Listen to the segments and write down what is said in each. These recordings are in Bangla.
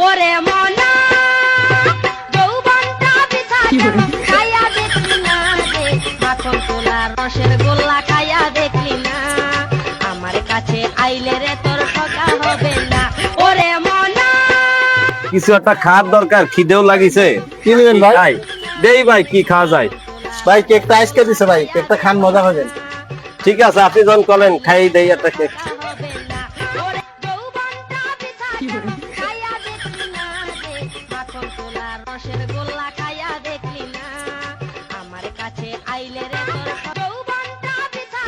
ওরে মনা যৌবনটা বিছা খাইয়া দেখলি না রে মাখন তোলা রসের গোল্লা খাইয়া দেখলি না আমার কাছে আইলে রে তোর ঠকা হবে না ওরে মনা কিছু একটা খাওয়ার দরকার, খিদেও লাগিছে। কি নেবেন ভাই? খাই দেই ভাই, কি খাওয়া যায়? ভাই কেকটা আজকে দিছে ভাই, কেকটা খান মজা হবেন। ঠিক আছে, আপনি যখন করেন খাই দেই একটা কেক। হবে না ওরে যৌবনটা বিছা খাইয়া দেখলি না রে মাখন তোলা রসের গোল্লা খাইয়া দেখলি না আমার কাছে আইলে রে তোর যৌবনটা বিছা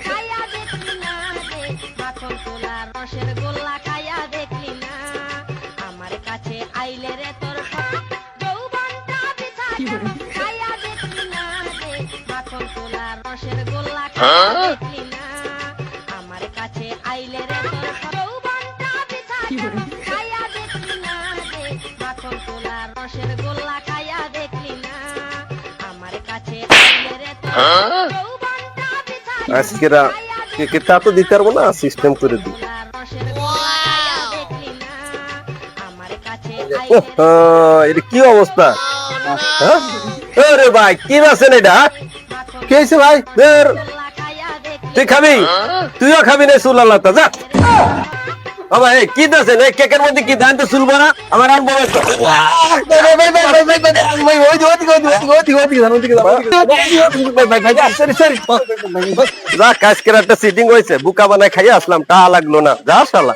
খাইয়া দেখলি না রে মাখন তোলা রসের গোল্লা খাইয়া দেখলি না আমার কাছে আইলে রে তোর যৌবনটা বিছা খাইয়া দেখলি না রে মাখন তোলা রসের গোল্লা খাইয়া দেখলি না আমার কাছে আইলে রে তোর যৌবনটা বিছা খাইয়া দেখলি না রে মাখন তোলা রসের গোল্লা খাইয়া দেখলি না আমার কাছে আইলে রে তোর যৌবনটা বিছা আজকেরা কেকটা তো দিতে পারবো না, সিস্টেম করে দিই। রসের গোল্লা খাইয়া দেখলি না আমার কাছে আইলে এটা কি অবস্থা? হ্যাঁ? আরে ভাই কি আছেন এটা? কি হয়েছে ভাই? ধুর, গোল্লা খাইয়া দেখলি তুই খাবি? তুইও খাবি না চুল আলাদা, যা। ও ভাই কি দাছেন? এই কেকের মধ্যে কি দান তো চুল বড়া? আমার আর বড় একটা। যা কাজকের একটা সিটিং হয়েছে, বুকা বানায় খাইয়ে আসলাম, টা লাগলো না, যা শালা।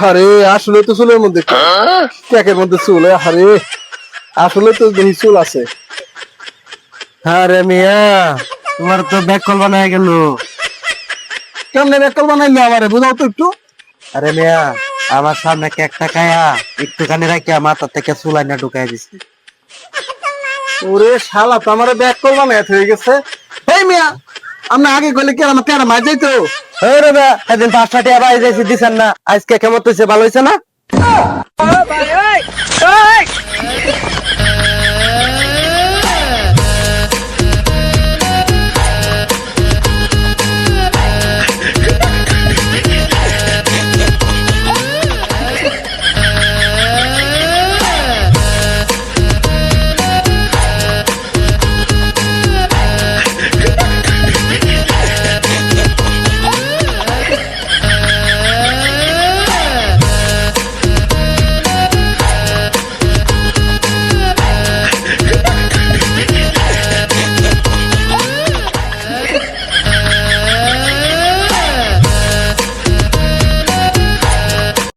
আরে আসলে তো চুলের মধ্যে কেকের মধ্যে চুল, আরে আসলে তো দেখি চুল আছে। আরে মিয়া, তোমার তো ব্যাক কল বানায় গেল। কেমনে বেকল বানাইলে আমারে বুঝাও তো একটু। আরে মিয়া, আমার সামনে কেকটা খায়া একটুখানি রাখিয়া মাথা থেকে চুলাই না ঢুকাই দিছে। ওরে শালা তো আমারে বেকল বানাই হয়ে গেছে। এই মিয়া, আমরা আগে কইলে কি আমার কেন মার যাইতো? আরে মিয়া, সেদিন 5টা টাকা পাই যাইছি দিছেন না, আজকে কেমন হইছে, ভালো হইছে না?